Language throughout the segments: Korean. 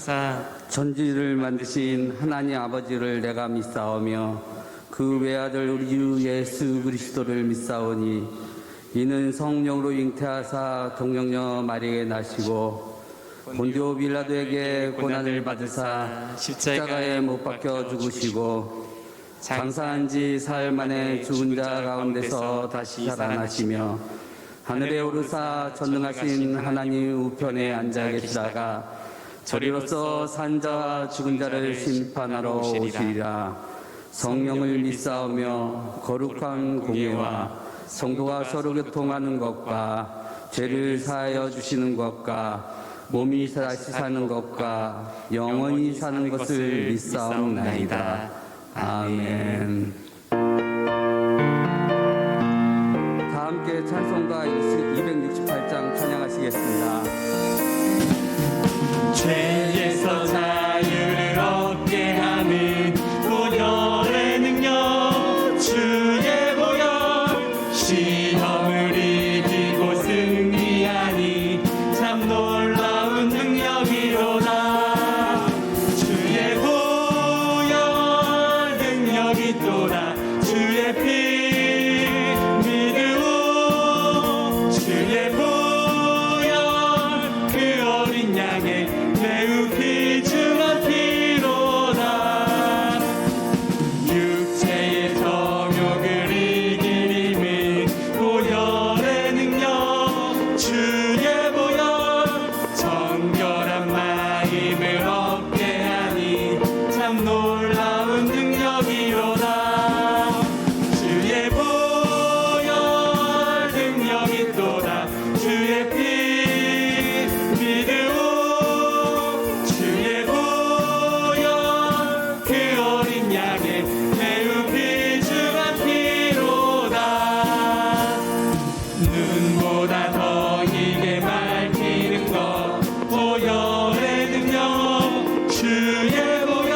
하사 천지를 만드신 하나님 아버지를 내가 믿사오며 그 외아들 우리 주 예수 그리스도를 믿사오니 이는 성령으로 잉태하사 동정녀 마리아에 나시고 본디오 빌라도에게 고난을 받으사 십자가에 못 박혀 죽으시고 장사한 지 사흘 만에 죽은 자 가운데서 다시 살아나시며 하늘에 오르사 전능하신 하나님 우편에 앉아 계시다가 저리로서 산 자와 죽은 자를 심판하러 오시리라. 성령을 믿사오며 거룩한 공예와 성도가 서로 교통하는 것과 죄를 사하여 주시는 것과 몸이 다시 사는 것과 영원히 사는 것을 믿사옵나이다. 아멘. 다 함께 찬송가 268장 찬양하시겠습니다. 죄에서 자유를 얻게 하는 보혈의 능력 주의 보혈 시험을 이기고 승리하니 참 놀라운 능력이로다. 주의 보혈 능력이 또다. 주의 피 믿으오. 주의 보혈 그 어린 양의 매우 귀중한 피로다. 육체의 정욕을 이길 힘은 보혈의 능력 주의 보혈 정결한 마음을 얻게 하니 참 놀라운 능력이로다. 주의 보혈 능력이 또다. 주의 피 믿으오. 주의 보혈 그 어린 양의 매우 귀중한 피로다. 눈보다 더 이게 밝히는 것 보혈의 능력 주의 보혈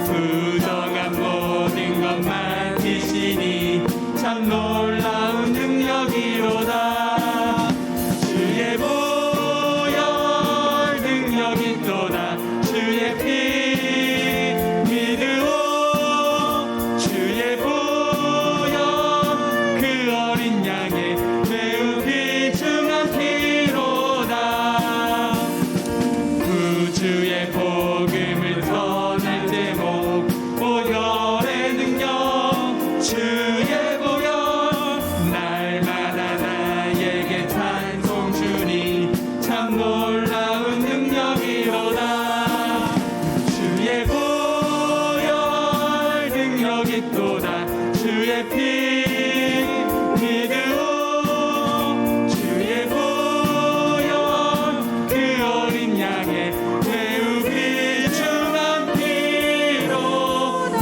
부정한 모든 것 만지시니 참 놀라운 능력이로다. 주의 보혈 능력이 또다. 주의 피 믿으오. 주의 보혈 그 어린 양의 매우 귀중한 피로다. 구주의 복음을 전할 제목 보혈의 능력 주의 보혈 날마다 나에게 찬송 주니 참 놀라운 능력이로다. 주의 보혈 능력이 또다. 주의 피 믿으오. 주의 보혈 그 어린 양의 매우 귀중한 피로다.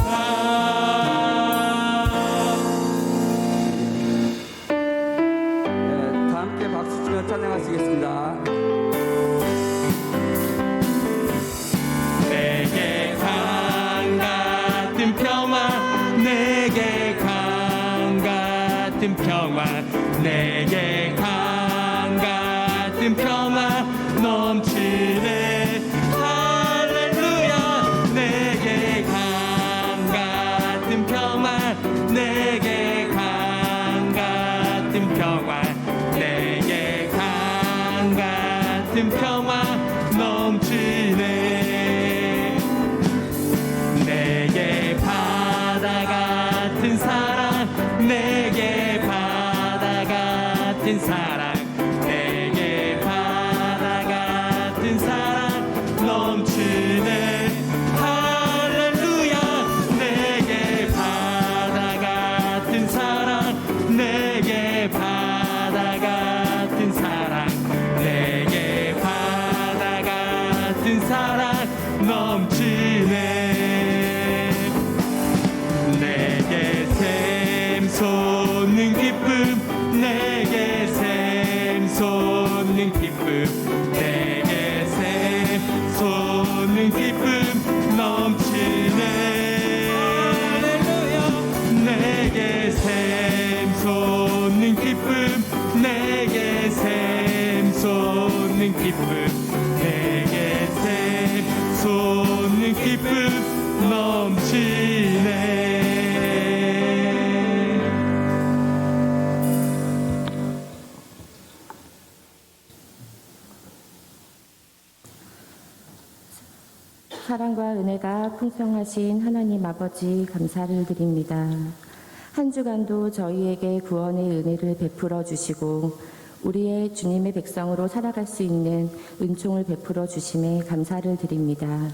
다 함께 박수 치며 찬양하시겠습니다. 내게 강 같은 평화 내게 강 같은 평화 내게 강 같은 평화 넘치네. 할렐루야. 내게 강 같은 평화 내게 강 같은 평화 내게 강 같은 평화 넘치네. 내게 바다 같은 사랑 내게 바다 같은 사랑 내게 바다 넘치네. 사랑과 은혜가 풍성하신 하나님 아버지 감사를 드립니다. 한 주간도 저희에게 구원의 은혜를 베풀어 주시고 우리의 주님의 백성으로 살아갈 수 있는 은총을 베풀어 주심에 감사를 드립니다.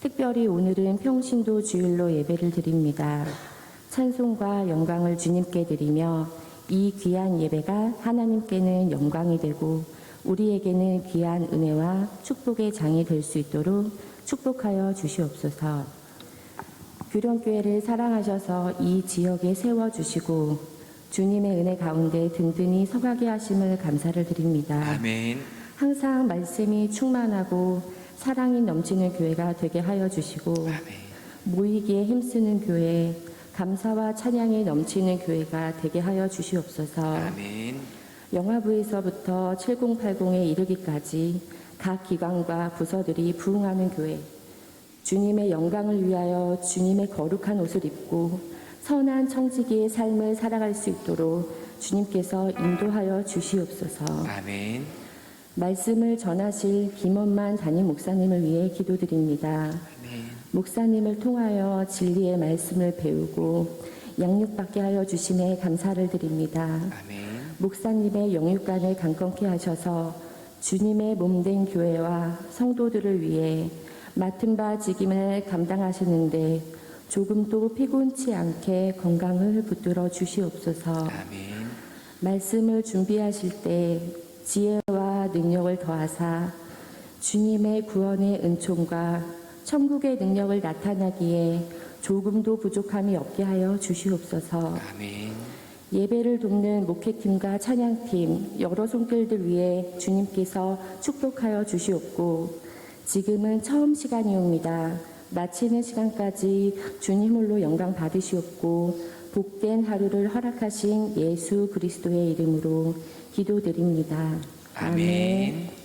특별히 오늘은 평신도 주일로 예배를 드립니다. 찬송과 영광을 주님께 드리며 이 귀한 예배가 하나님께는 영광이 되고 우리에게는 귀한 은혜와 축복의 장이 될 수 있도록 축복하여 주시옵소서. 규령교회를 사랑하셔서 이 지역에 세워주시고 주님의 은혜 가운데 든든히 서가게 하심을 감사를 드립니다. 아멘. 항상 말씀이 충만하고 사랑이 넘치는 교회가 되게 하여 주시고 아멘. 모이기에 힘쓰는 교회, 감사와 찬양이 넘치는 교회가 되게 하여 주시옵소서. 아멘. 영화부에서부터 7080에 이르기까지 각 기관과 부서들이 부흥하는 교회, 주님의 영광을 위하여 주님의 거룩한 옷을 입고 선한 청지기의 삶을 살아갈 수 있도록 주님께서 인도하여 주시옵소서. 아멘. 말씀을 전하실 김원만 담임 목사님을 위해 기도드립니다. 아멘. 목사님을 통하여 진리의 말씀을 배우고 양육받게 하여 주심에 감사를 드립니다. 아멘. 목사님의 영육간을 강건케 하셔서 주님의 몸된 교회와 성도들을 위해 맡은 바 직임을 감당하시는데 조금도 피곤치 않게 건강을 붙들어 주시옵소서. 아멘. 말씀을 준비하실 때 지혜와 능력을 더하사 주님의 구원의 은총과 천국의 능력을 나타나기에 조금도 부족함이 없게 하여 주시옵소서. 아멘. 예배를 돕는 목회팀과 찬양팀 여러 손길들 위해 주님께서 축복하여 주시옵고 지금은 처음 시간이옵니다. 마치는 시간까지 주님 홀로 영광 받으시옵고 복된 하루를 허락하신 예수 그리스도의 이름으로 기도드립니다. 아멘.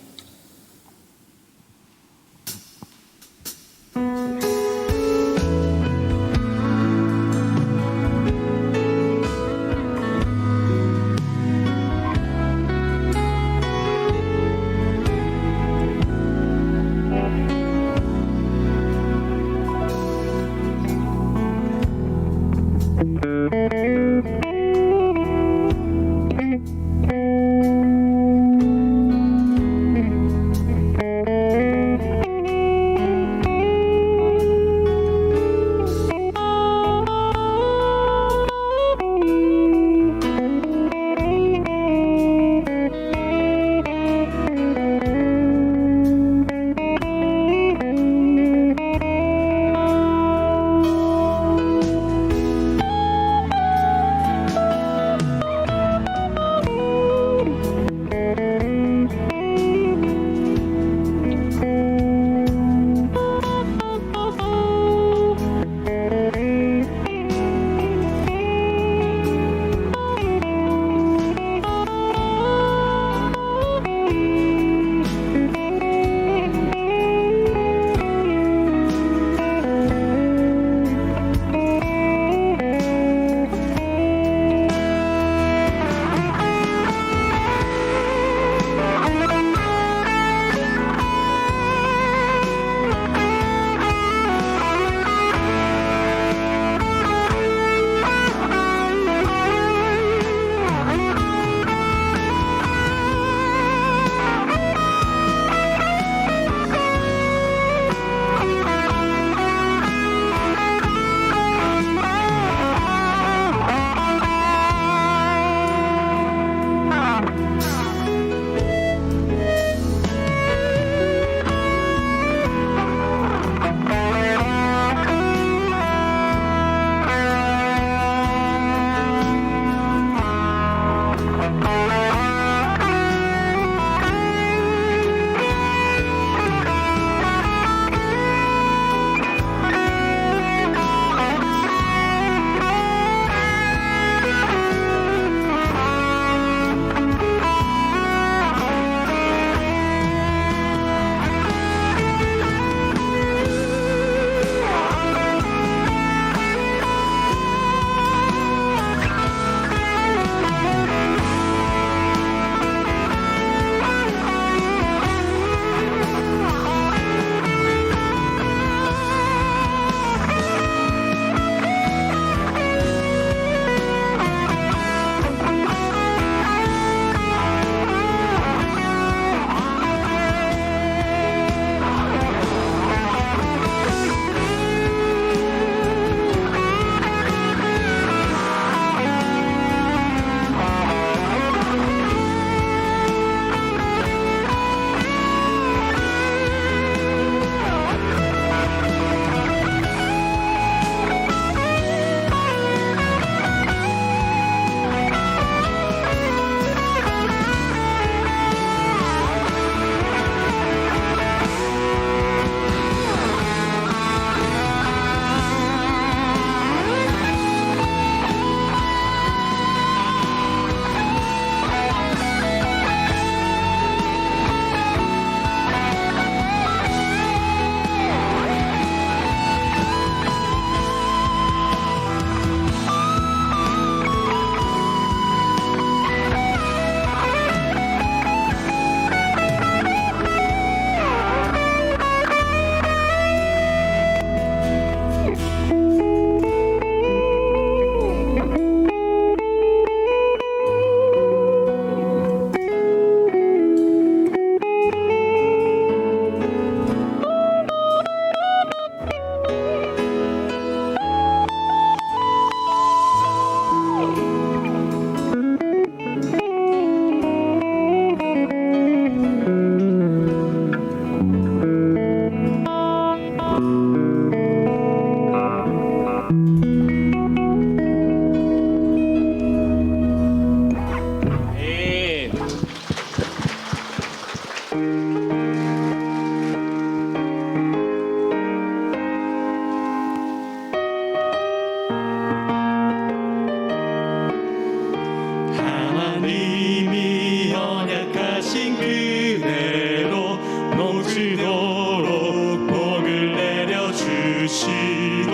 하나님이 언약하신 그대로 넘치도록 복을 내려주시고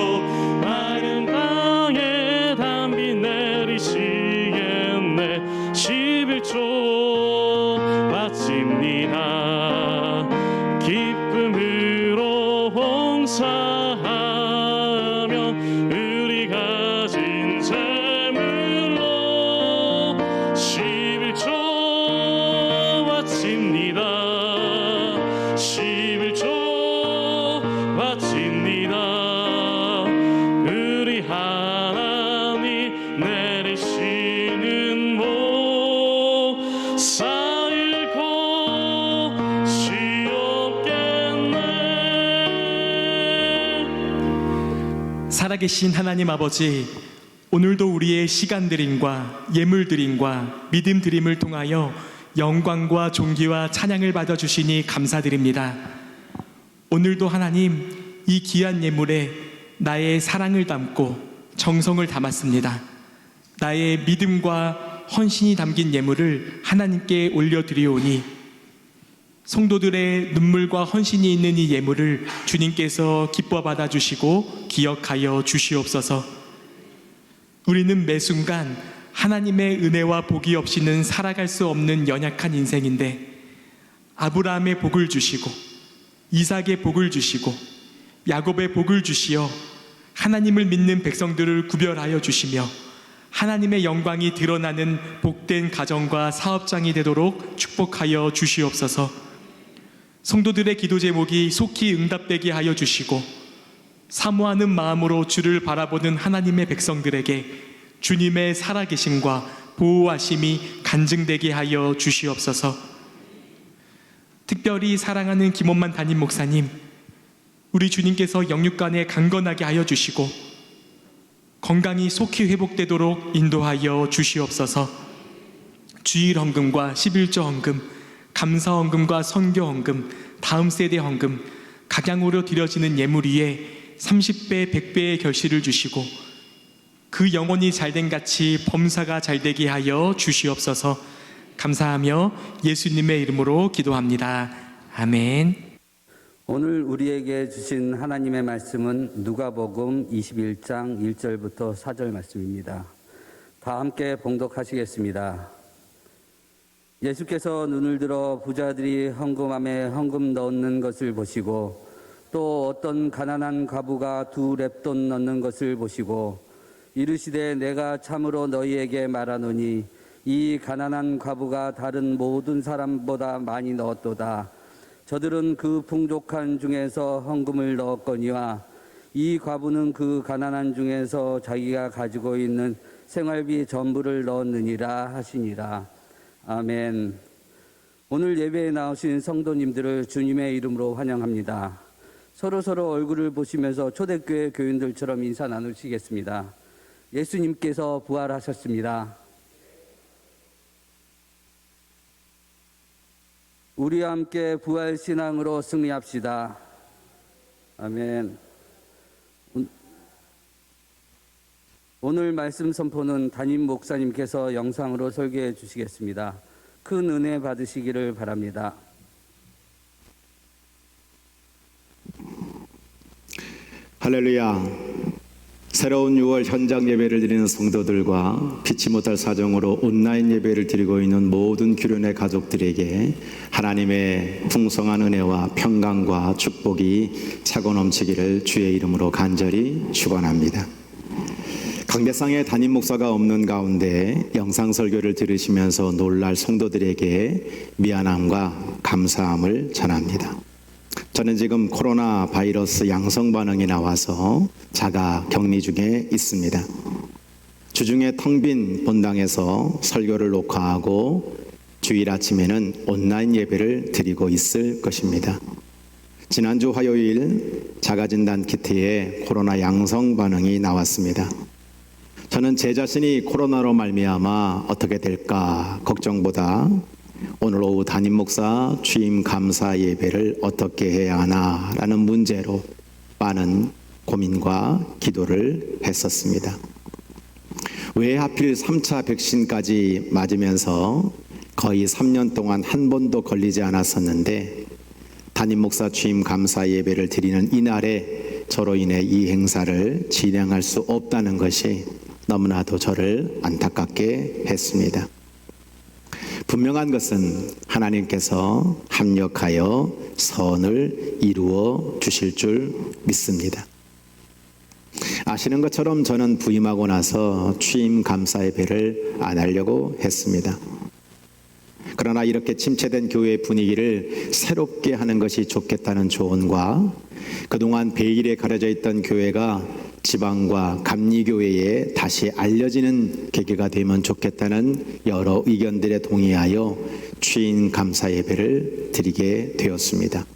마른 땅에 단비 내리시겠네. 11조 바칩니다. 기쁨으로 봉사하며 우리 가진 재물로 11조 바칩니다. 11조 바칩니다. 우리 하나님 내리시는 복 쌓일 곳이 없겠네. 살아계신 하나님 아버지, 오늘도 우리의 시간 드림과 예물 드림과 믿음 드림을 통하여 영광과 존귀와 찬양을 받아주시니 감사드립니다. 오늘도 하나님, 이 귀한 예물에 나의 사랑을 담고 정성을 담았습니다. 나의 믿음과 헌신이 담긴 예물을 하나님께 올려드리오니 성도들의 눈물과 헌신이 있는 이 예물을 주님께서 기뻐 받아주시고 기억하여 주시옵소서. 우리는 매 순간 하나님의 은혜와 복이 없이는 살아갈 수 없는 연약한 인생인데, 아브라함의 복을 주시고 이삭의 복을 주시고 야곱의 복을 주시어 하나님을 믿는 백성들을 구별하여 주시며 하나님의 영광이 드러나는 복된 가정과 사업장이 되도록 축복하여 주시옵소서. 성도들의 기도 제목이 속히 응답되게 하여 주시고 사모하는 마음으로 주를 바라보는 하나님의 백성들에게 주님의 살아계심과 보호하심이 간증되게 하여 주시옵소서. 특별히 사랑하는 김원만 담임 목사님, 우리 주님께서 영육간에 강건하게 하여 주시고 건강이 속히 회복되도록 인도하여 주시옵소서. 주일 헌금과 11조 헌금, 감사 헌금과 선교 헌금, 다음 세대 헌금, 각양으로 드려지는 예물 위에 30배, 100배의 결실을 주시고 그 영혼이 잘된 같이 범사가 잘되게 하여 주시옵소서. 감사하며 예수님의 이름으로 기도합니다. 아멘. 오늘 우리에게 주신 하나님의 말씀은 누가복음 21장 1절부터 4절 말씀입니다. 다 함께 봉독하시겠습니다. 예수께서 눈을 들어 부자들이 헌금함에 헌금 넣는 것을 보시고 또 어떤 가난한 과부가 2렙돈 넣는 것을 보시고 이르시되 내가 참으로 너희에게 말하노니 이 가난한 과부가 다른 모든 사람보다 많이 넣었도다. 저들은 그 풍족한 중에서 헌금을 넣었거니와 이 과부는 그 가난한 중에서 자기가 가지고 있는 생활비 전부를 넣었느니라 하시니라. 아멘. 오늘 예배에 나오신 성도님들을 주님의 이름으로 환영합니다. 서로 얼굴을 보시면서 초대교회 교인들처럼 인사 나누시겠습니다. 예수님께서 부활하셨습니다. 우리와 함께 부활신앙으로 승리합시다. 아멘. 오늘 말씀 선포는 담임 목사님께서 영상으로 설교해 주시겠습니다. 큰 은혜 받으시기를 바랍니다. 할렐루야. 새로운 6월 현장 예배를 드리는 성도들과 피치 못할 사정으로 온라인 예배를 드리고 있는 모든 규련의 가족들에게 하나님의 풍성한 은혜와 평강과 축복이 차고 넘치기를 주의 이름으로 간절히 축원합니다. 강대상에 담임 목사가 없는 가운데 영상 설교를 들으시면서 놀랄 성도들에게 미안함과 감사함을 전합니다. 저는 지금 코로나 바이러스 양성 반응이 나와서 자가 격리 중에 있습니다. 주중에 텅 빈 본당에서 설교를 녹화하고 주일 아침에는 온라인 예배를 드리고 있을 것입니다. 지난주 화요일 자가진단 키트에 코로나 양성 반응이 나왔습니다. 저는 제 자신이 코로나로 말미암아 어떻게 될까 걱정보다 오늘 오후 담임 목사 취임 감사 예배를 어떻게 해야 하나라는 문제로 많은 고민과 기도를 했었습니다. 왜 하필 3차 백신까지 맞으면서 거의 3년 동안 한 번도 걸리지 않았었는데 담임 목사 취임 감사 예배를 드리는 이날에 저로 인해 이 행사를 진행할 수 없다는 것이 너무나도 저를 안타깝게 했습니다. 분명한 것은 하나님께서 합력하여 선을 이루어 주실 줄 믿습니다. 아시는 것처럼 저는 부임하고 나서 취임 감사 예배를 안 하려고 했습니다. 그러나 이렇게 침체된 교회 분위기를 새롭게 하는 것이 좋겠다는 조언과 그동안 베일에 가려져 있던 교회가 지방과 감리교회에 다시 알려지는 계기가 되면 좋겠다는 여러 의견들에 동의하여 취임 감사 예배를 드리게 되었습니다.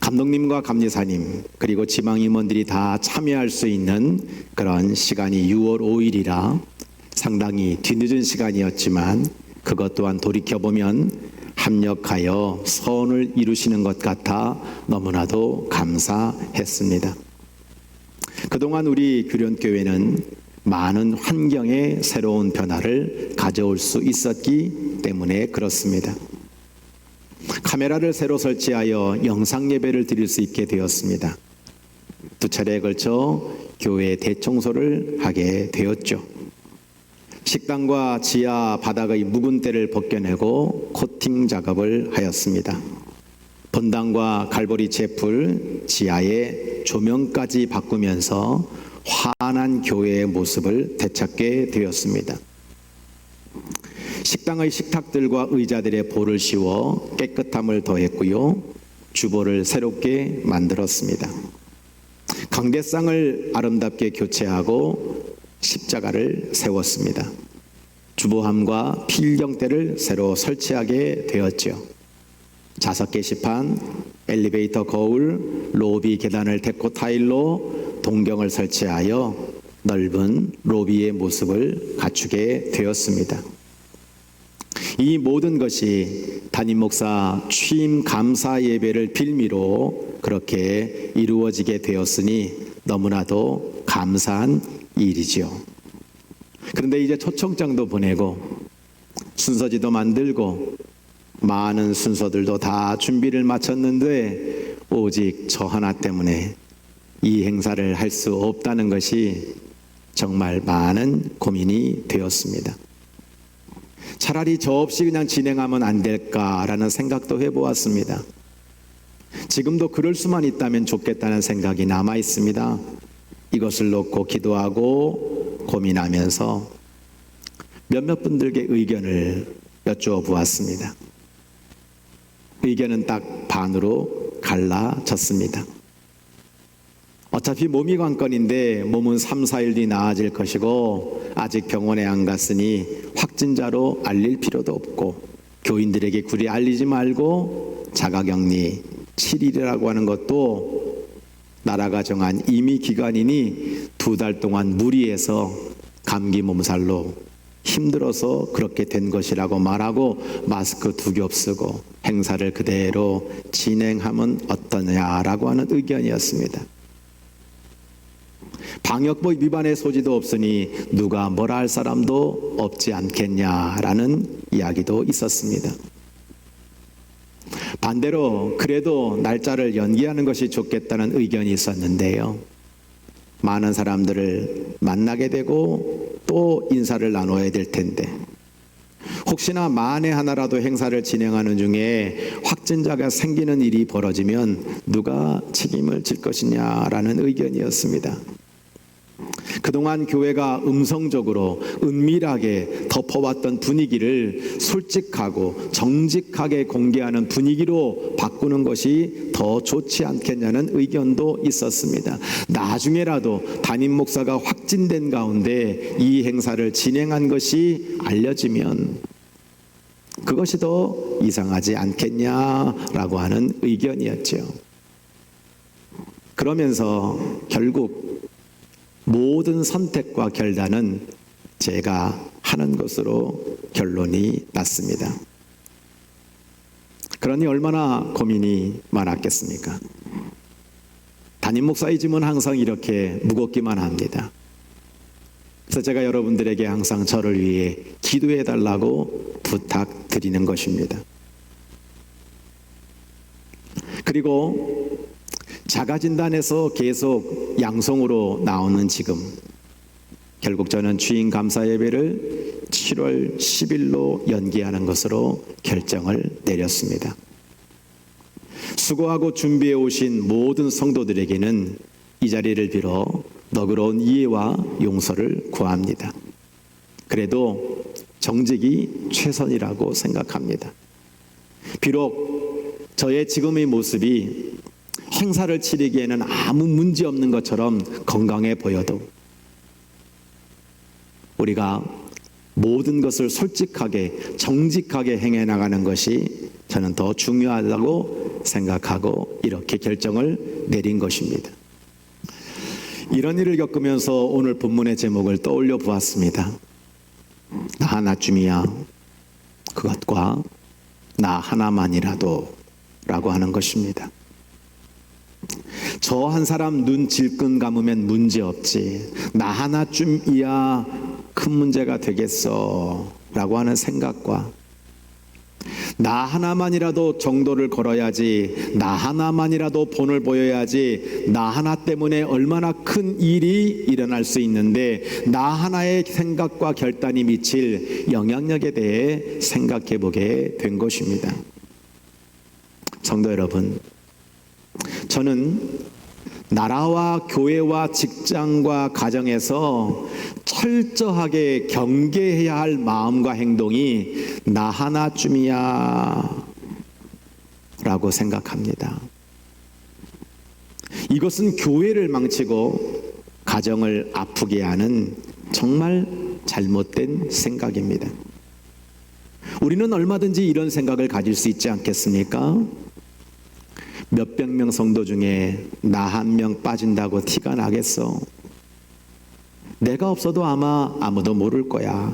감독님과 감리사님 그리고 지방 임원들이 다 참여할 수 있는 그런 시간이 6월 5일이라 상당히 뒤늦은 시간이었지만 그것 또한 돌이켜보면 합력하여 선을 이루시는 것 같아 너무나도 감사했습니다. 그동안 우리 규련교회는 많은 환경의 새로운 변화를 가져올 수 있었기 때문에 그렇습니다. 카메라를 새로 설치하여 영상 예배를 드릴 수 있게 되었습니다. 2차례에 걸쳐 교회 대청소를 하게 되었죠. 식당과 지하 바닥의 묵은 때를 벗겨내고 코팅 작업을 하였습니다. 본당과 갈보리 채플 지하에 조명까지 바꾸면서 환한 교회의 모습을 되찾게 되었습니다. 식당의 식탁들과 의자들의 볼을 씌워 깨끗함을 더했고요. 주보를 새롭게 만들었습니다. 강대상을 아름답게 교체하고 십자가를 세웠습니다. 주보함과 필경대를 새로 설치하게 되었죠. 자석 게시판, 엘리베이터 거울, 로비 계단을 데코 타일로 동경을 설치하여 넓은 로비의 모습을 갖추게 되었습니다. 이 모든 것이 담임 목사 취임 감사 예배를 빌미로 그렇게 이루어지게 되었으니 너무나도 감사한 일이죠. 그런데 이제 초청장도 보내고 순서지도 만들고 많은 순서들도 다 준비를 마쳤는데 오직 저 하나 때문에 이 행사를 할 수 없다는 것이 정말 많은 고민이 되었습니다. 차라리 저 없이 그냥 진행하면 안 될까라는 생각도 해보았습니다. 지금도 그럴 수만 있다면 좋겠다는 생각이 남아 있습니다. 이것을 놓고 기도하고 고민하면서 몇몇 분들께 의견을 여쭈어보았습니다. 의견은 딱 반으로 갈라졌습니다. 어차피 몸이 관건인데 몸은 3, 4일 뒤 나아질 것이고 아직 병원에 안 갔으니 확진자로 알릴 필요도 없고 교인들에게 굳이 알리지 말고 자가격리 7일이라고 하는 것도 나라가 정한 임의 기간이니 2달 동안 무리해서 감기 몸살로 힘들어서 그렇게 된 것이라고 말하고 마스크 2겹 쓰고 행사를 그대로 진행하면 어떠냐라고 하는 의견이었습니다. 방역법 위반의 소지도 없으니 누가 뭐라 할 사람도 없지 않겠냐라는 이야기도 있었습니다. 반대로 그래도 날짜를 연기하는 것이 좋겠다는 의견이 있었는데요. 많은 사람들을 만나게 되고 또 인사를 나눠야 될 텐데 혹시나 만에 하나라도 행사를 진행하는 중에 확진자가 생기는 일이 벌어지면 누가 책임을 질 것이냐라는 의견이었습니다. 그동안 교회가 음성적으로 은밀하게 덮어왔던 분위기를 솔직하고 정직하게 공개하는 분위기로 바꾸는 것이 더 좋지 않겠냐는 의견도 있었습니다. 나중에라도 담임 목사가 확진된 가운데 이 행사를 진행한 것이 알려지면 그것이 더 이상하지 않겠냐라고 하는 의견이었죠. 그러면서 결국 모든 선택과 결단은 제가 하는 것으로 결론이 났습니다. 그러니 얼마나 고민이 많았겠습니까? 담임 목사이지만 항상 이렇게 무겁기만 합니다. 그래서 제가 여러분들에게 항상 저를 위해 기도해 달라고 부탁드리는 것입니다. 그리고 자가진단에서 계속 양성으로 나오는 지금 결국 저는 주인 감사 예배를 7월 10일로 연기하는 것으로 결정을 내렸습니다. 수고하고 준비해 오신 모든 성도들에게는 이 자리를 빌어 너그러운 이해와 용서를 구합니다. 그래도 정직이 최선이라고 생각합니다. 비록 저의 지금의 모습이 행사를 치르기에는 아무 문제 없는 것처럼 건강해 보여도 우리가 모든 것을 솔직하게 정직하게 행해 나가는 것이 저는 더 중요하다고 생각하고 이렇게 결정을 내린 것입니다. 이런 일을 겪으면서 오늘 본문의 제목을 떠올려 보았습니다. 나 하나쯤이야 그것과 나 하나만이라도 라고 하는 것입니다. 저 한 사람 눈 질끈 감으면 문제없지 나 하나쯤이야 큰 문제가 되겠어 라고 하는 생각과 나 하나만이라도 정도를 걸어야지 나 하나만이라도 본을 보여야지 나 하나 때문에 얼마나 큰 일이 일어날 수 있는데 나 하나의 생각과 결단이 미칠 영향력에 대해 생각해 보게 된 것입니다. 성도 여러분, 저는 나라와 교회와 직장과 가정에서 철저하게 경계해야 할 마음과 행동이 나 하나쯤이야 라고 생각합니다. 이것은 교회를 망치고 가정을 아프게 하는 정말 잘못된 생각입니다. 우리는 얼마든지 이런 생각을 가질 수 있지 않겠습니까? 몇백 명 성도 중에 나 한 명 빠진다고 티가 나겠어? 내가 없어도 아마 아무도 모를 거야.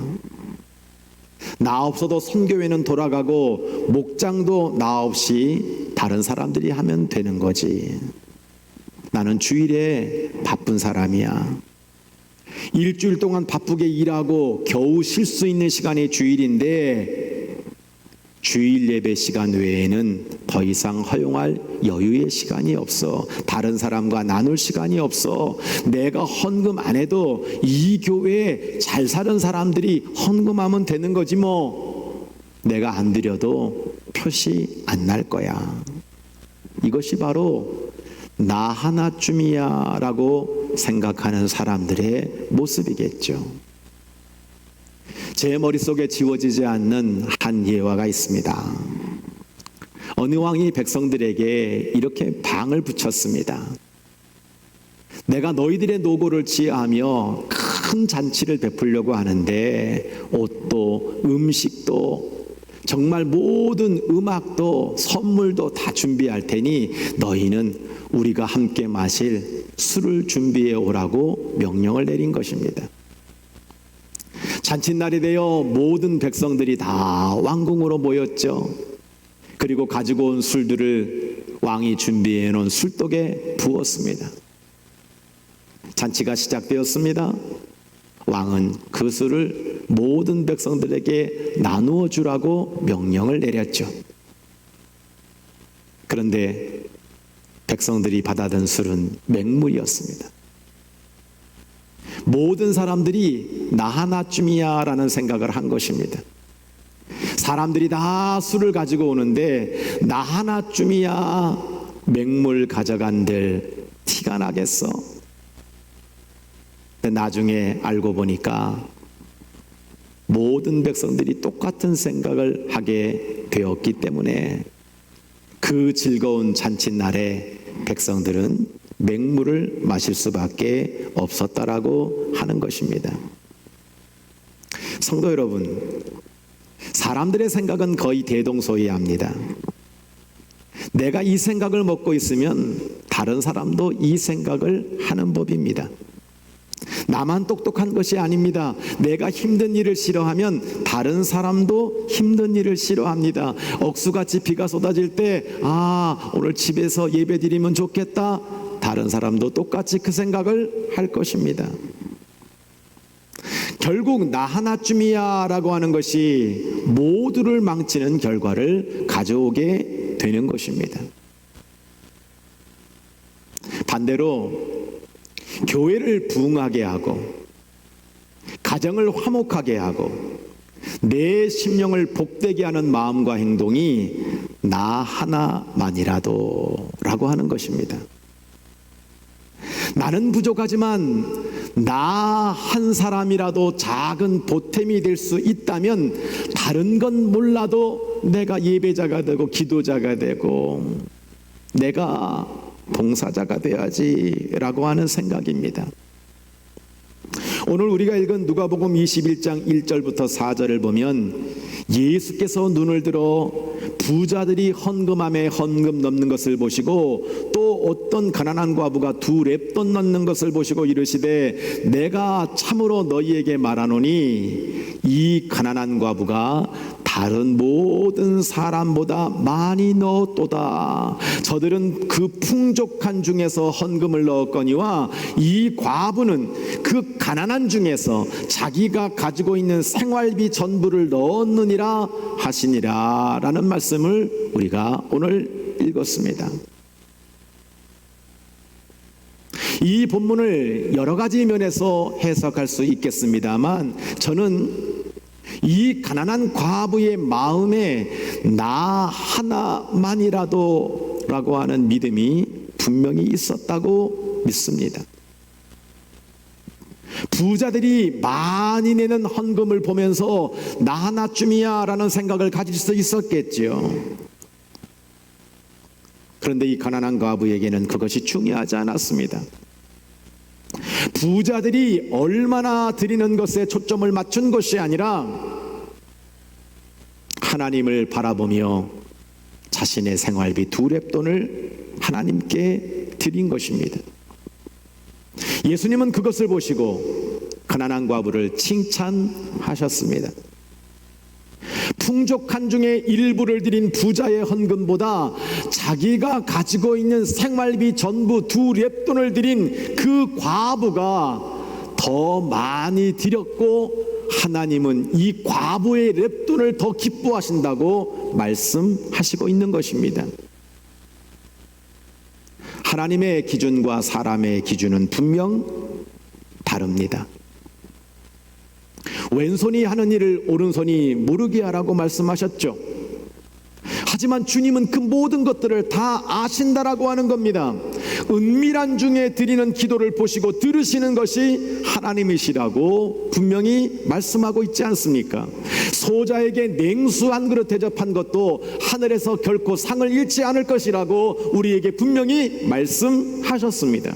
나 없어도 선교회는 돌아가고 목장도 나 없이 다른 사람들이 하면 되는 거지. 나는 주일에 바쁜 사람이야. 일주일 동안 바쁘게 일하고 겨우 쉴 수 있는 시간이 주일인데 주일 예배 시간 외에는 더 이상 허용할 여유의 시간이 없어. 다른 사람과 나눌 시간이 없어. 내가 헌금 안 해도 이 교회에 잘 사는 사람들이 헌금하면 되는 거지 뭐. 내가 안 드려도 표시 안 날 거야. 이것이 바로 나 하나쯤이야 라고 생각하는 사람들의 모습이겠죠. 제 머릿속에 지워지지 않는 한 예화가 있습니다. 어느 왕이 백성들에게 이렇게 방을 붙였습니다. 내가 너희들의 노고를 지하하며 큰 잔치를 베풀려고 하는데 옷도 음식도 정말 모든 음악도 선물도 다 준비할 테니 너희는 우리가 함께 마실 술을 준비해 오라고 명령을 내린 것입니다. 잔칫날이 되어 모든 백성들이 다 왕궁으로 모였죠. 그리고 가지고 온 술들을 왕이 준비해 놓은 술독에 부었습니다. 잔치가 시작되었습니다. 왕은 그 술을 모든 백성들에게 나누어 주라고 명령을 내렸죠. 그런데 백성들이 받아든 술은 맹물이었습니다. 모든 사람들이 나 하나쯤이야 라는 생각을 한 것입니다. 사람들이 다 술을 가지고 오는데 나 하나쯤이야 맹물 가져간들 티가 나겠어? 근데 나중에 알고 보니까 모든 백성들이 똑같은 생각을 하게 되었기 때문에 그 즐거운 잔칫날에 백성들은 맹물을 마실 수밖에 없었다라고 하는 것입니다. 성도 여러분, 사람들의 생각은 거의 대동소이합니다. 내가 이 생각을 먹고 있으면 다른 사람도 이 생각을 하는 법입니다. 나만 똑똑한 것이 아닙니다. 내가 힘든 일을 싫어하면 다른 사람도 힘든 일을 싫어합니다. 억수같이 비가 쏟아질 때 오늘 집에서 예배 드리면 좋겠다. 다른 사람도 똑같이 그 생각을 할 것입니다. 결국 나 하나쯤이야 라고 하는 것이 모두를 망치는 결과를 가져오게 되는 것입니다. 반대로 교회를 부흥하게 하고 가정을 화목하게 하고 내 심령을 복되게 하는 마음과 행동이 나 하나만이라도 라고 하는 것입니다. 나는 부족하지만 나 한 사람이라도 작은 보탬이 될 수 있다면 다른 건 몰라도 내가 예배자가 되고 기도자가 되고 내가 봉사자가 돼야지 라고 하는 생각입니다. 오늘 우리가 읽은 누가복음 21장 1절부터 4절을 보면 예수께서 눈을 들어 부자들이 헌금함에 헌금 넣는 것을 보시고 또 어떤 가난한 과부가 2렙돈 넣는 것을 보시고 이르시되 내가 참으로 너희에게 말하노니 이 가난한 과부가 다른 모든 사람보다 많이 넣었도다. 저들은 그 풍족한 중에서 헌금을 넣었거니와 이 과부는 그 가난한 중에서 자기가 가지고 있는 생활비 전부를 넣었느니라 하시니라 라는 말씀을 우리가 오늘 읽었습니다. 이 본문을 여러 가지 면에서 해석할 수 있겠습니다만 저는 이 가난한 과부의 마음에 나 하나만이라도 라고 하는 믿음이 분명히 있었다고 믿습니다. 부자들이 많이 내는 헌금을 보면서 나 하나쯤이야 라는 생각을 가질 수 있었겠죠. 그런데 이 가난한 과부에게는 그것이 중요하지 않았습니다. 부자들이 얼마나 드리는 것에 초점을 맞춘 것이 아니라 하나님을 바라보며 자신의 생활비 2렙돈을 하나님께 드린 것입니다. 예수님은 그것을 보시고 가난한 과부를 칭찬하셨습니다. 풍족한 중에 일부를 드린 부자의 헌금보다 자기가 가지고 있는 생활비 전부 2렙돈을 드린 그 과부가 더 많이 드렸고 하나님은 이 과부의 렙돈을 더 기뻐하신다고 말씀하시고 있는 것입니다. 하나님의 기준과 사람의 기준은 분명 다릅니다. 왼손이 하는 일을 오른손이 모르게 하라고 말씀하셨죠. 하지만 주님은 그 모든 것들을 다 아신다라고 하는 겁니다. 은밀한 중에 드리는 기도를 보시고 들으시는 것이 하나님이시라고 분명히 말씀하고 있지 않습니까? 소자에게 냉수 한 그릇 대접한 것도 하늘에서 결코 상을 잃지 않을 것이라고 우리에게 분명히 말씀하셨습니다.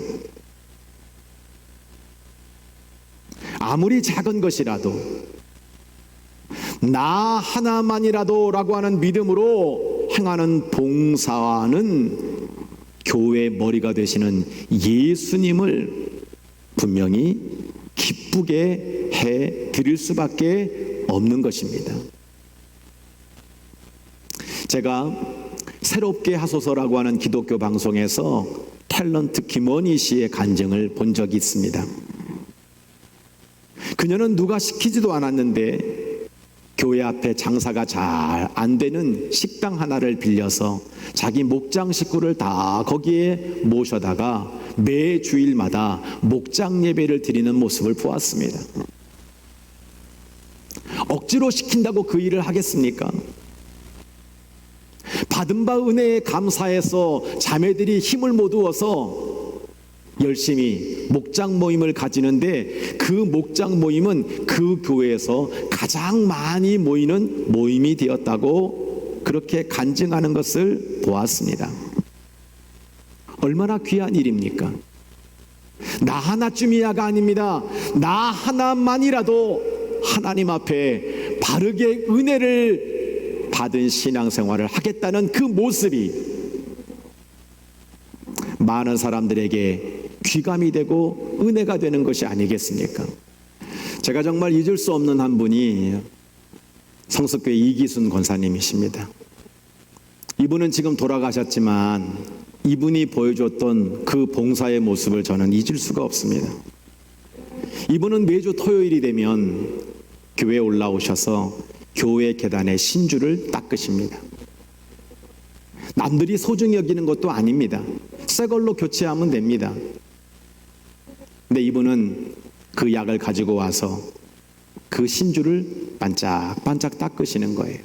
아무리 작은 것이라도 나 하나만이라도 라고 하는 믿음으로 행하는 봉사와는 교회의 머리가 되시는 예수님을 분명히 기쁘게 해 드릴 수밖에 없는 것입니다. 제가 새롭게 하소서라고 하는 기독교 방송에서 탤런트 김원희 씨의 간증을 본 적이 있습니다. 그녀는 누가 시키지도 않았는데 교회 앞에 장사가 잘 안 되는 식당 하나를 빌려서 자기 목장 식구를 다 거기에 모셔다가 매 주일마다 목장 예배를 드리는 모습을 보았습니다. 억지로 시킨다고 그 일을 하겠습니까? 받은 바 은혜에 감사해서 자매들이 힘을 모두어서 열심히 목장 모임을 가지는데 그 목장 모임은 그 교회에서 가장 많이 모이는 모임이 되었다고 그렇게 간증하는 것을 보았습니다. 얼마나 귀한 일입니까? 나 하나쯤이야가 아닙니다. 나 하나만이라도 하나님 앞에 바르게 은혜를 받은 신앙생활을 하겠다는 그 모습이 많은 사람들에게 귀감이 되고 은혜가 되는 것이 아니겠습니까? 제가 정말 잊을 수 없는 한 분이 성석교회 이기순 권사님이십니다. 이분은 지금 돌아가셨지만 이분이 보여줬던 그 봉사의 모습을 저는 잊을 수가 없습니다. 이분은 매주 토요일이 되면 교회에 올라오셔서 교회 계단에 신주를 닦으십니다. 남들이 소중히 여기는 것도 아닙니다. 새 걸로 교체하면 됩니다. 근데 이분은 그 약을 가지고 와서 그 신주를 반짝반짝 닦으시는 거예요.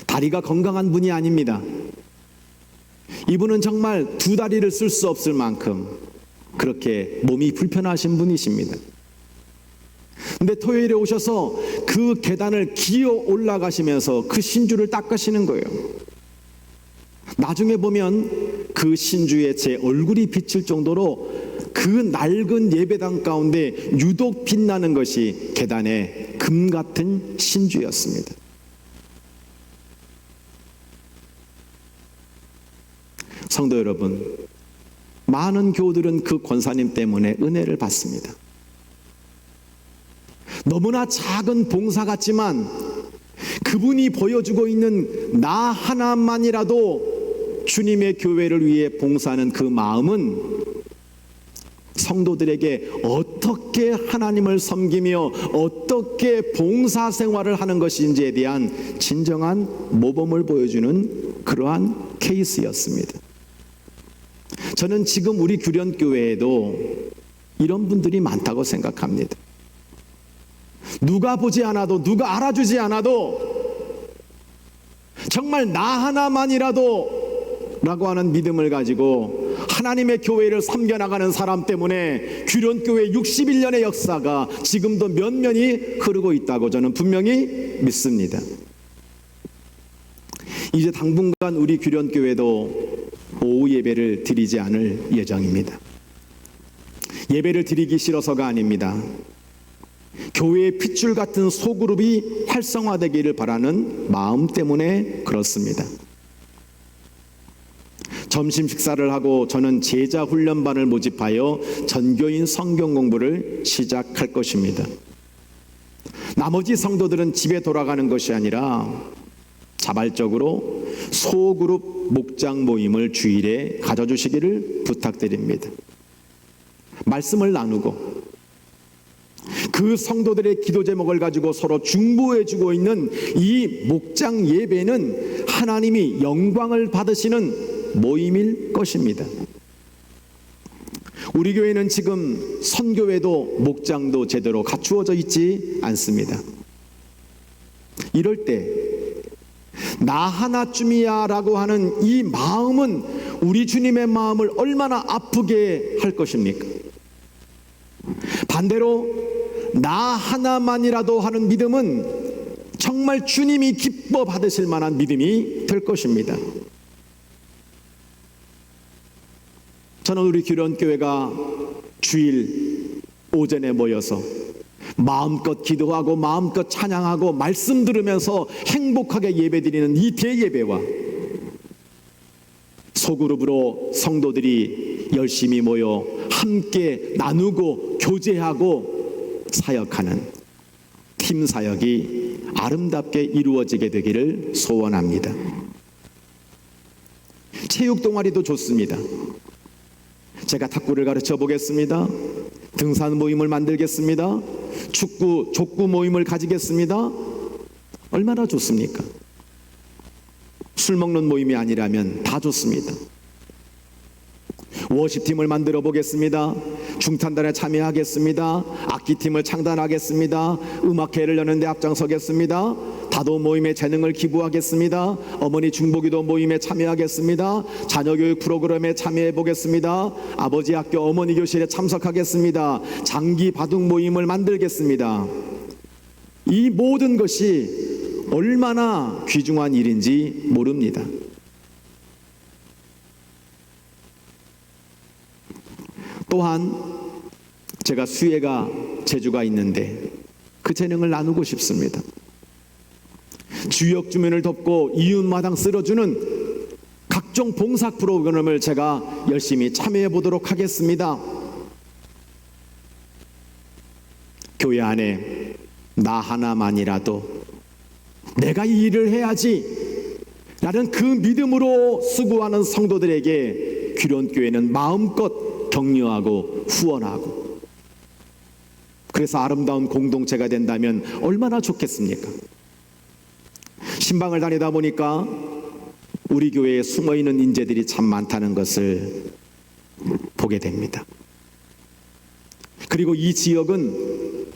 다리가 건강한 분이 아닙니다. 이분은 정말 두 다리를 쓸 수 없을 만큼 그렇게 몸이 불편하신 분이십니다. 근데 토요일에 오셔서 그 계단을 기어 올라가시면서 그 신주를 닦으시는 거예요. 나중에 보면 그 신주에 제 얼굴이 비칠 정도로 그 낡은 예배당 가운데 유독 빛나는 것이 계단의 금 같은 신주였습니다. 성도 여러분, 많은 교우들은 그 권사님 때문에 은혜를 받습니다. 너무나 작은 봉사 같지만 그분이 보여주고 있는 나 하나만이라도 주님의 교회를 위해 봉사하는 그 마음은 성도들에게 어떻게 하나님을 섬기며 어떻게 봉사 생활을 하는 것인지에 대한 진정한 모범을 보여주는 그러한 케이스였습니다. 저는 지금 우리 규련교회에도 이런 분들이 많다고 생각합니다. 누가 보지 않아도, 누가 알아주지 않아도 정말 나 하나만이라도 라고 하는 믿음을 가지고 하나님의 교회를 섬겨나가는 사람 때문에 규련교회 61년의 역사가 지금도 면면이 흐르고 있다고 저는 분명히 믿습니다. 이제 당분간 우리 규련교회도 오후 예배를 드리지 않을 예정입니다. 예배를 드리기 싫어서가 아닙니다. 교회의 핏줄 같은 소그룹이 활성화되기를 바라는 마음 때문에 그렇습니다. 점심 식사를 하고 저는 제자 훈련반을 모집하여 전교인 성경 공부를 시작할 것입니다. 나머지 성도들은 집에 돌아가는 것이 아니라 자발적으로 소그룹 목장 모임을 주일에 가져주시기를 부탁드립니다. 말씀을 나누고 그 성도들의 기도 제목을 가지고 서로 중보해주고 있는 이 목장 예배는 하나님이 영광을 받으시는 모임일 것입니다. 우리 교회는 지금 선교회도 목장도 제대로 갖추어져 있지 않습니다. 이럴 때 나 하나쯤이야 라고 하는 이 마음은 우리 주님의 마음을 얼마나 아프게 할 것입니까? 반대로 나 하나만이라도 하는 믿음은 정말 주님이 기뻐 받으실 만한 믿음이 될 것입니다. 저는 우리 규련교회가 주일 오전에 모여서 마음껏 기도하고 마음껏 찬양하고 말씀 들으면서 행복하게 예배드리는 이 대예배와 소그룹으로 성도들이 열심히 모여 함께 나누고 교제하고 사역하는 팀 사역이 아름답게 이루어지게 되기를 소원합니다. 체육 동아리도 좋습니다. 제가 탁구를 가르쳐 보겠습니다. 등산 모임을 만들겠습니다. 축구, 족구 모임을 가지겠습니다. 얼마나 좋습니까? 술 먹는 모임이 아니라면 다 좋습니다. 워십팀을 만들어 보겠습니다. 중탄단에 참여하겠습니다. 악기팀을 창단하겠습니다. 음악회를 여는데 앞장서겠습니다. 다도 모임에 재능을 기부하겠습니다. 어머니 중보기도 모임에 참여하겠습니다. 자녀교육 프로그램에 참여해 보겠습니다. 아버지 학교 어머니 교실에 참석하겠습니다. 장기 바둑 모임을 만들겠습니다. 이 모든 것이 얼마나 귀중한 일인지 모릅니다. 또한 제가 수혜가 재주가 있는데 그 재능을 나누고 싶습니다. 주역 주민을 돕고 이웃마당 쓸어주는 각종 봉사 프로그램을 제가 열심히 참여해 보도록 하겠습니다. 교회 안에 나 하나만이라도 내가 이 일을 해야지 라는 그 믿음으로 수고하는 성도들에게 귀론교회는 마음껏 격려하고 후원하고, 그래서 아름다운 공동체가 된다면 얼마나 좋겠습니까? 신방을 다니다 보니까 우리 교회에 숨어있는 인재들이 참 많다는 것을 보게 됩니다. 그리고 이 지역은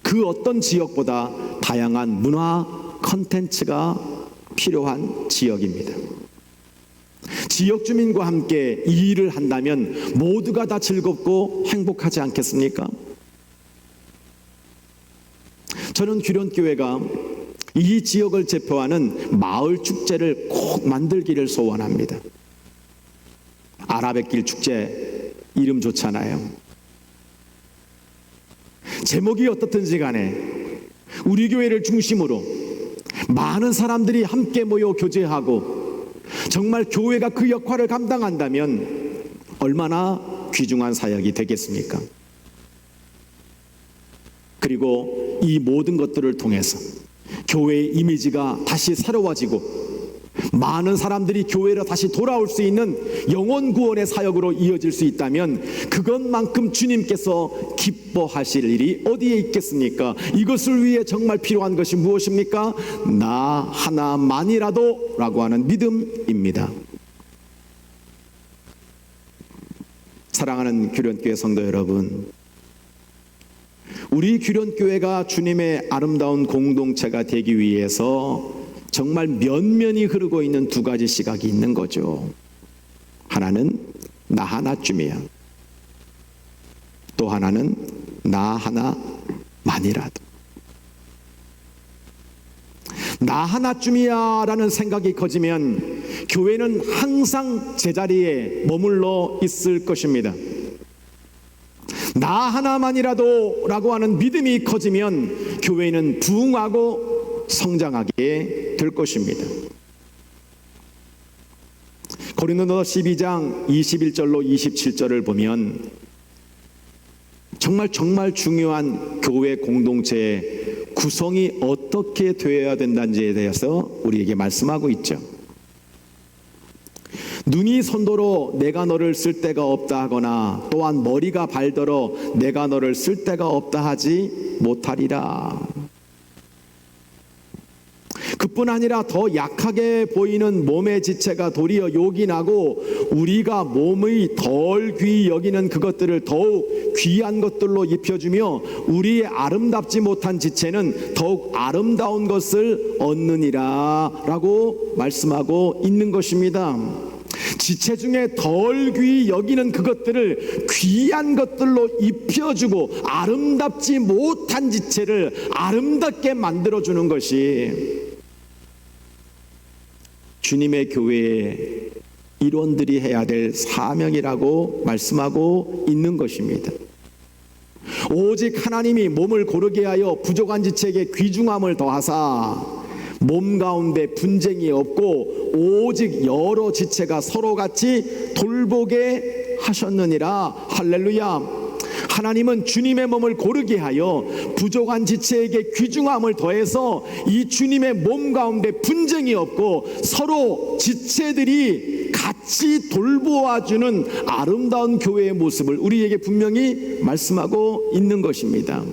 그 어떤 지역보다 다양한 문화 콘텐츠가 필요한 지역입니다. 지역 주민과 함께 이 일을 한다면 모두가 다 즐겁고 행복하지 않겠습니까? 저는 귀론교회가 이 지역을 대표하는 마을 축제를 꼭 만들기를 소원합니다. 아라뱃길 축제 이름 좋잖아요. 제목이 어떻든지 간에 우리 교회를 중심으로 많은 사람들이 함께 모여 교제하고 정말 교회가 그 역할을 감당한다면 얼마나 귀중한 사역이 되겠습니까? 그리고 이 모든 것들을 통해서 교회의 이미지가 다시 새로워지고 많은 사람들이 교회로 다시 돌아올 수 있는 영혼 구원의 사역으로 이어질 수 있다면 그것만큼 주님께서 기뻐하실 일이 어디에 있겠습니까? 이것을 위해 정말 필요한 것이 무엇입니까? 나 하나만이라도 라고 하는 믿음입니다. 사랑하는 귀론교회 성도 여러분, 우리 귀론교회가 주님의 아름다운 공동체가 되기 위해서 정말 면면이 흐르고 있는 두 가지 시각이 있는 거죠. 하나는 나 하나쯤이야. 또 하나는 나 하나만이라도. 나 하나쯤이야 라는 생각이 커지면 교회는 항상 제자리에 머물러 있을 것입니다. 나 하나만이라도 라고 하는 믿음이 커지면 교회는 부흥하고 성장하게 될 것입니다. 고린도서 12장 21절로 27절을 보면 정말 중요한 교회 공동체의 구성이 어떻게 되어야 된다는지에 대해서 우리에게 말씀하고 있죠. 눈이 손도로 내가 너를 쓸 데가 없다 하거나 또한 머리가 발더러 내가 너를 쓸 데가 없다 하지 못하리라. 그뿐 아니라 더 약하게 보이는 몸의 지체가 도리어 욕이 나고 우리가 몸의 덜 귀히 여기는 그것들을 더욱 귀한 것들로 입혀주며 우리의 아름답지 못한 지체는 더욱 아름다운 것을 얻느니라 라고 말씀하고 있는 것입니다. 지체 중에 덜 귀히 여기는 그것들을 귀한 것들로 입혀주고 아름답지 못한 지체를 아름답게 만들어주는 것이 주님의 교회의 일원들이 해야 될 사명이라고 말씀하고 있는 것입니다. 오직 하나님이 몸을 고르게 하여 부족한 지체에게 귀중함을 더하사 몸 가운데 분쟁이 없고 오직 여러 지체가 서로 같이 돌보게 하셨느니라. 할렐루야. 하나님은 주님의 몸을 고르게 하여 부족한 지체에게 귀중함을 더해서 이 주님의 몸 가운데 분쟁이 없고 서로 지체들이 같이 돌보아주는 아름다운 교회의 모습을 우리에게 분명히 말씀하고 있는 것입니다.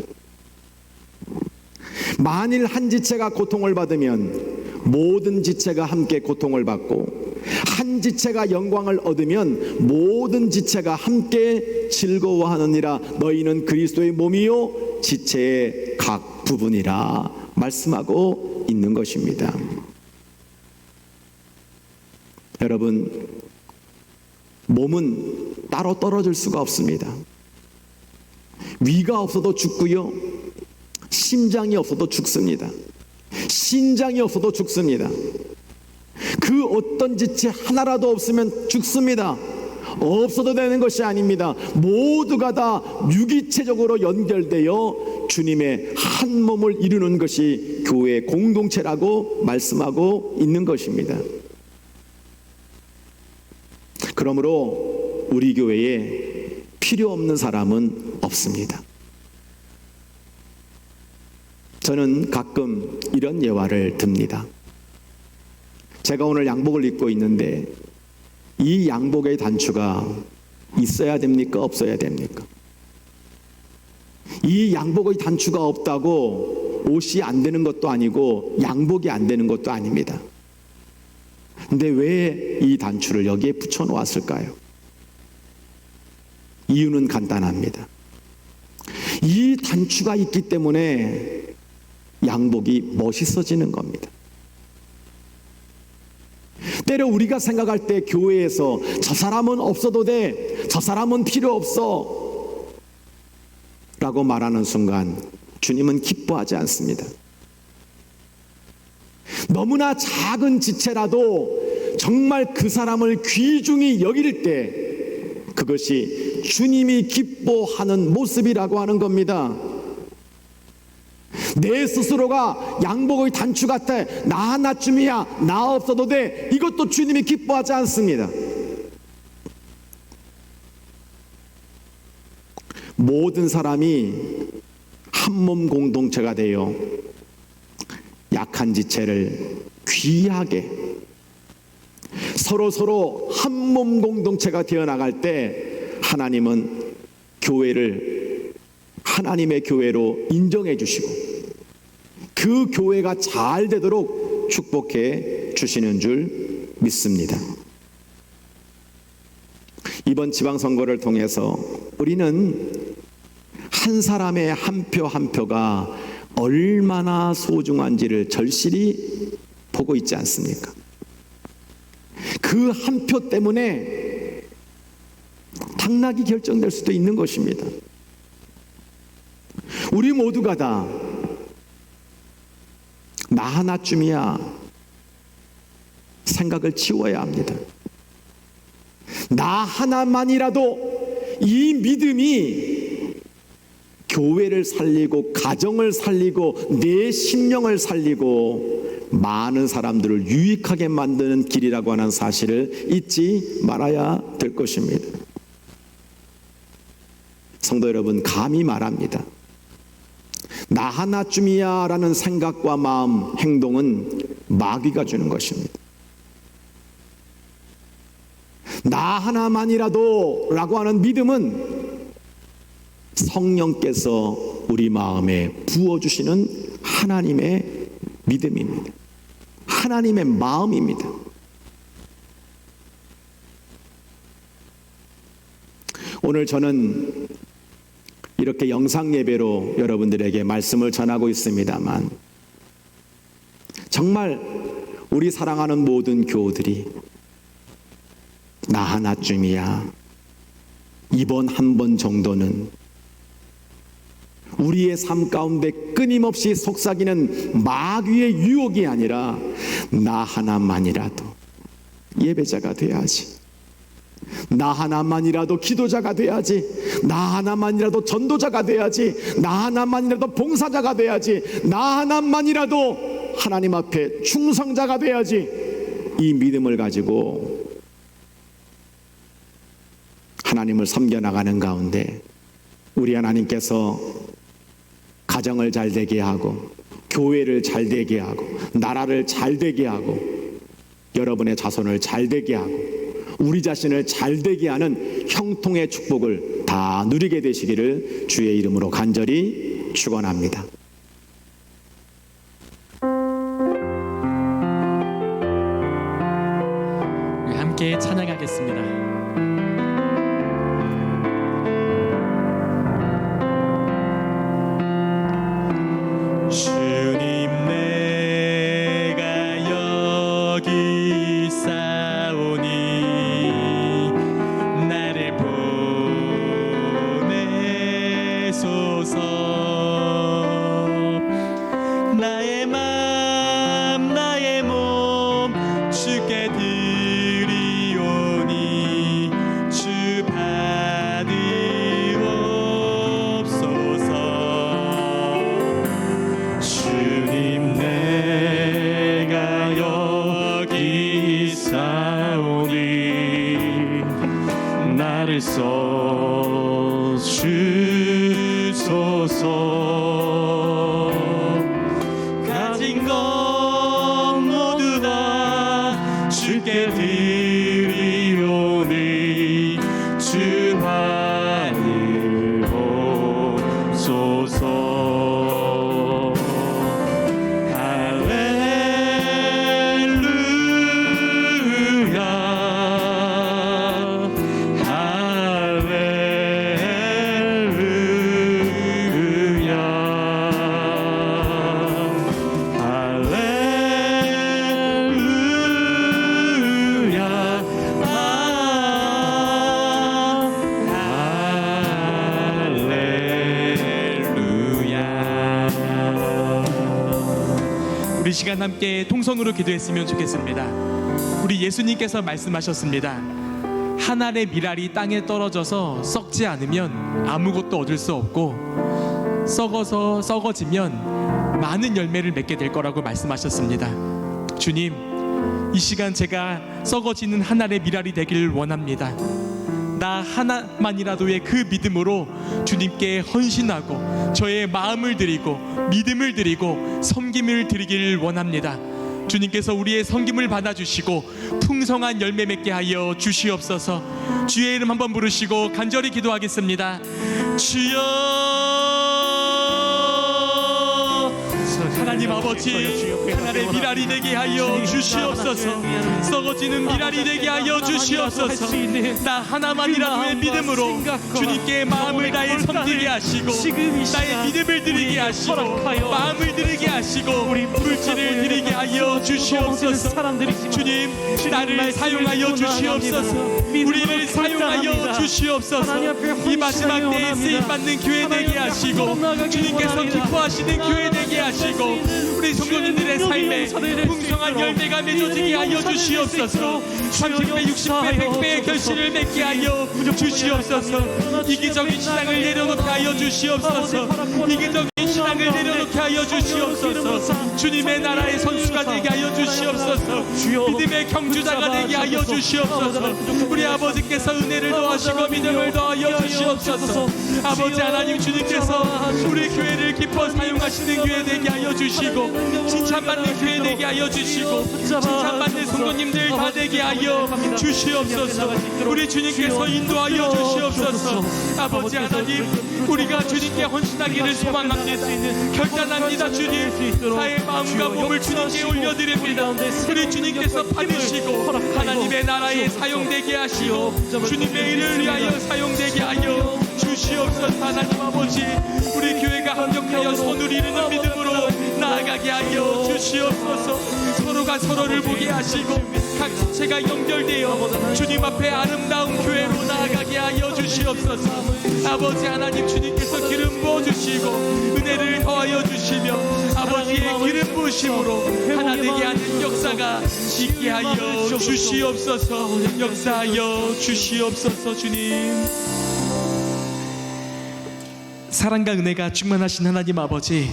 만일 한 지체가 고통을 받으면 모든 지체가 함께 고통을 받고 한 지체가 영광을 얻으면 모든 지체가 함께 즐거워하느니라. 너희는 그리스도의 몸이요 지체의 각 부분이라 말씀하고 있는 것입니다. 여러분, 몸은 따로 떨어질 수가 없습니다. 위가 없어도 죽고요, 심장이 없어도 죽습니다. 신장이 없어도 죽습니다. 그 어떤 지체 하나라도 없으면 죽습니다. 없어도 되는 것이 아닙니다. 모두가 다 유기체적으로 연결되어 주님의 한 몸을 이루는 것이 교회의 공동체라고 말씀하고 있는 것입니다. 그러므로 우리 교회에 필요 없는 사람은 없습니다. 저는 가끔 이런 예화를 듭니다. 제가 오늘 양복을 입고 있는데 이 양복의 단추가 있어야 됩니까? 없어야 됩니까? 이 양복의 단추가 없다고 옷이 안 되는 것도 아니고 양복이 안 되는 것도 아닙니다. 근데 왜 이 단추를 여기에 붙여 놓았을까요? 이유는 간단합니다. 이 단추가 있기 때문에 양복이 멋있어지는 겁니다. 때려 우리가 생각할 때 교회에서 저 사람은 없어도 돼, 저 사람은 필요 없어 라고 말하는 순간 주님은 기뻐하지 않습니다. 너무나 작은 지체라도 정말 그 사람을 귀중히 여길 때 그것이 주님이 기뻐하는 모습이라고 하는 겁니다. 내 스스로가 양복의 단추 같아, 나 하나쯤이야, 나 없어도 돼, 이것도 주님이 기뻐하지 않습니다. 모든 사람이 한 몸 공동체가 되어 약한 지체를 귀하게 서로 한 몸 공동체가 되어 나갈 때 하나님은 교회를 하나님의 교회로 인정해 주시고 그 교회가 잘 되도록 축복해 주시는 줄 믿습니다. 이번 지방선거를 통해서 우리는 한 사람의 한 표 한 표가 얼마나 소중한지를 절실히 보고 있지 않습니까? 그 한 표 때문에 당락이 결정될 수도 있는 것입니다. 우리 모두가 다 나 하나쯤이야 생각을 치워야 합니다. 나 하나만이라도 이 믿음이 교회를 살리고 가정을 살리고 내 심령을 살리고 많은 사람들을 유익하게 만드는 길이라고 하는 사실을 잊지 말아야 될 것입니다. 성도 여러분, 감히 말합니다. 나 하나쯤이야 라는 생각과 마음, 행동은 마귀가 주는 것입니다. 나 하나만이라도 라고 하는 믿음은 성령께서 우리 마음에 부어주시는 하나님의 믿음입니다. 하나님의 마음입니다. 오늘 저는 이렇게 영상 예배로 여러분들에게 말씀을 전하고 있습니다만 정말 우리 사랑하는 모든 교우들이 나 하나쯤이야, 이번 한 번 정도는 우리의 삶 가운데 끊임없이 속삭이는 마귀의 유혹이 아니라 나 하나만이라도 예배자가 돼야지, 나 하나만이라도 기도자가 돼야지, 나 하나만이라도 전도자가 돼야지, 나 하나만이라도 봉사자가 돼야지, 나 하나만이라도 하나님 앞에 충성자가 돼야지, 이 믿음을 가지고 하나님을 섬겨나가는 가운데 우리 하나님께서 가정을 잘 되게 하고 교회를 잘 되게 하고 나라를 잘 되게 하고 여러분의 자손을 잘 되게 하고 우리 자신을 잘 되게 하는 형통의 축복을 다 누리게 되시기를 주의 이름으로 간절히 축원합니다. 함께 찬양하겠습니다. 주님 내가 여기 있사오니 나를 보내소서. 나의 맘 나의 몸 주께 드리오니 주 받으옵소서. 주님 내가 여기 있사오니 주옵소서. 가진 것 모두 다 주께 드리오니 주 받으옵소서. 우리 시간 함께 통성으로 기도했으면 좋겠습니다. 우리 예수님께서 말씀하셨습니다. 한 알의 밀알이 땅에 떨어져서 썩지 않으면 아무것도 얻을 수 없고 썩어서 썩어지면 많은 열매를 맺게 될 거라고 말씀하셨습니다. 주님, 이 시간 제가 썩어지는 한 알의 밀알이 되길 원합니다. 나 하나만이라도의 그 믿음으로 주님께 헌신하고 저의 마음을 드리고 믿음을 드리고 섬김을 드리길 원합니다. 주님께서 우리의 섬김을 받아주시고 풍성한 열매 맺게 하여 주시옵소서. 주의 이름 한번 부르시고 간절히 기도하겠습니다. 주여, 하나님 아버지, 하나님의 밀알이 되게 하여 주시옵소서. 썩어지는 밀알이 되게 하여 주시옵소서. 나 하나만이라도의 믿음으로 주님께 마음을 다해 섬기게 하시고 나의 믿음을 드리게 하시고 마음을 드리게 하시고 물질을 드리게 하여 주시옵소서. 주님, 나를 사용하여 주시옵소서. 우리를 사용하여 주시옵소서. 이 마지막 때에 쓰임받는 교회 되게 하시고 주님께서 기뻐하시는 교회 되게 하시고 우리 성도님들의 삶에 풍성한 열매가 맺어지게 하여 주시옵소서. 30배, 60배, 100배의 결실을 맺게 하여 주시옵소서. 이기적인 신앙을 내려놓게 하여 주시옵소서. 이기적인 신앙을 내려놓게 하여 주시옵소서. 주님의 나라의 선수가 되게 하여 주시옵소서. 믿음의 경주자가 되게 하여 주시옵소서. 우리 아버지께서 은혜를 더하시고 믿음을 더하여 주시옵소서. 아버지 하나님, 주님께서 우리 교회를 기뻐 사용하시는 교회 되게 하여 주시고 칭찬받는 교회 되게 하여 주시고 칭찬받는 성도님들 다 되게 하여 주시옵소서. 우리 주님께서 인도하여 주시옵소서. 아버지 하나님, 우리가 주님께 헌신하기를 소망합니다. 결단합니다. 주님, 나의 마음과 몸을 주님께 올려드립니다. 우리 주님께서 받으시고 하나님의 나라에 사용되게 하시고 주님의 일을 위하여 사용되게 하여 주시옵소서. 하나님 아버지, 우리 교회가 합력하여 손을 이루는 믿음으로 나아가게 하여 주시옵소서. 서로가 서로를 보게 하시고 각 지체가 연결되어 주님 앞에 아름다운 교회로 나아가게 하여 주시옵소서. 아버지 하나님, 주님께서 기름 부어주시고 은혜를 더하여 주시며 아버지의 기름 부으심으로 하나 되게 하는 역사가 있게 하여 주시옵소서. 역사하여 주시옵소서. 주님, 사랑과 은혜가 충만하신 하나님 아버지,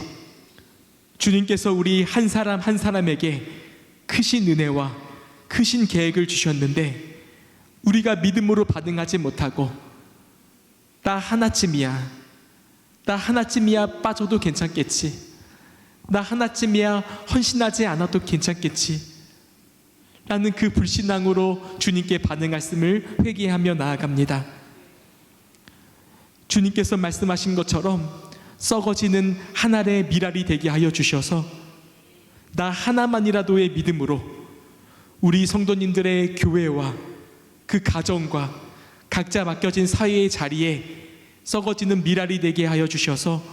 주님께서 우리 한 사람 한 사람에게 크신 은혜와 크신 계획을 주셨는데 우리가 믿음으로 반응하지 못하고 나 하나쯤이야 빠져도 괜찮겠지, 나 하나쯤이야 헌신하지 않아도 괜찮겠지 라는 그 불신앙으로 주님께 반응했음을 회개하며 나아갑니다. 주님께서 말씀하신 것처럼 썩어지는 한 알의 밀알이 되게 하여 주셔서 나 하나만이라도의 믿음으로 우리 성도님들의 교회와 그 가정과 각자 맡겨진 사회의 자리에 썩어지는 밀알이 되게 하여 주셔서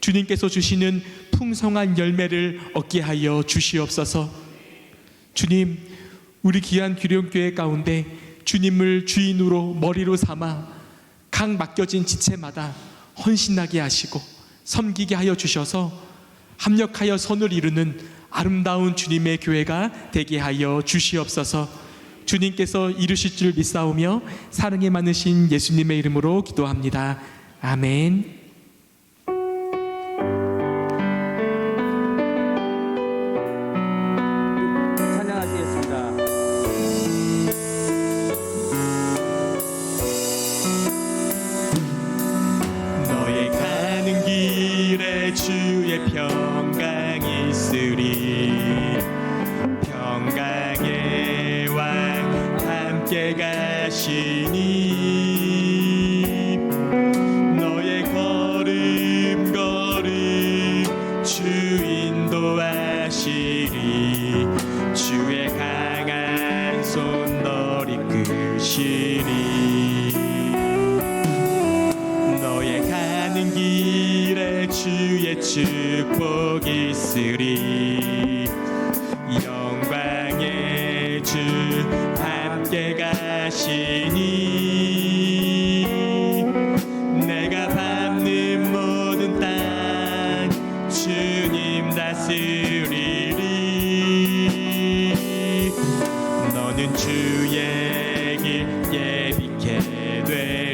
주님께서 주시는 풍성한 열매를 얻게 하여 주시옵소서. 주님, 우리 귀한 규령교회 가운데 주님을 주인으로 머리로 삼아 각 맡겨진 지체마다 헌신하게 하시고 섬기게 하여 주셔서 합력하여 선을 이루는 아름다운 주님의 교회가 되게 하여 주시옵소서. 주님께서 이루실 줄 믿사오며 사랑에 많으신 예수님의 이름으로 기도합니다. 아멘. 찬양하시겠습니다. 너의 가는 길 주의 평강이 있으리. 평강의 왕 함께 가시니 너의 걸음걸음 주 인도하시리. 주의 강한 손 널 이끄시리. 너의 가는 길에 주의 축복이 있으리. 영광의 주 함께 가시니 내가 밟는 모든 땅 주님 다스리리. 너는 주의 길 예비케 되리.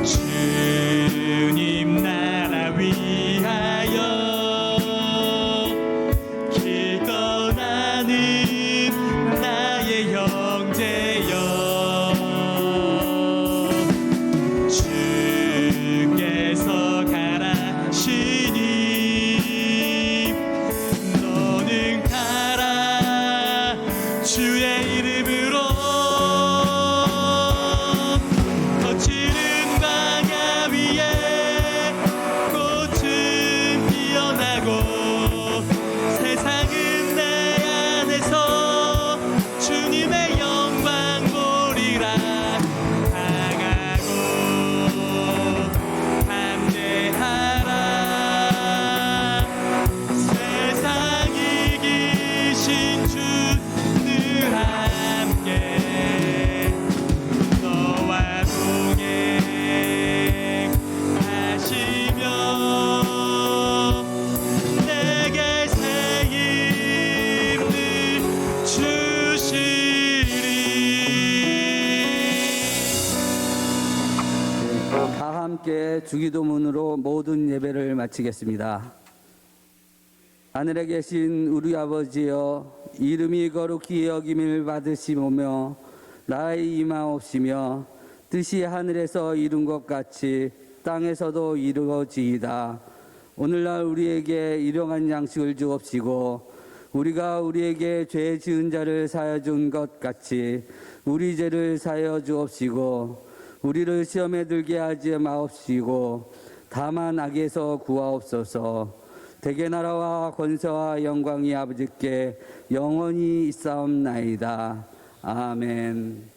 주님 나라 위하여 길 떠나는 나의 형제여. 주께서 가라시니 너는 가라. 주의 이름으로 거칠은 광야 위에 꽃은 피어나고 세상은 내 안에서 주님의 영광 보리라. 강하고 담대하라. 세상 이기신 주 늘 함께 너와 동행하시며 내게 새 힘을 주시리. 다 함께 주기도문으로 모든 예배를 마치겠습니다. 하늘에 계신 우리 아버지여, 이름이 거룩히 여김을 받으시오며 나의 임하옵시며 뜻이 하늘에서 이룬 것 같이 땅에서도 이루어지이다. 오늘날 우리에게 일용할 양식을 주옵시고 우리가 우리에게 죄 지은 자를 사하여 준 것 같이 우리 죄를 사하여 주옵시고 우리를 시험에 들게 하지 마옵시고 다만 악에서 구하옵소서. 대개 나라와 권세와 영광이 아버지께 영원히 있사옵나이다. 아멘.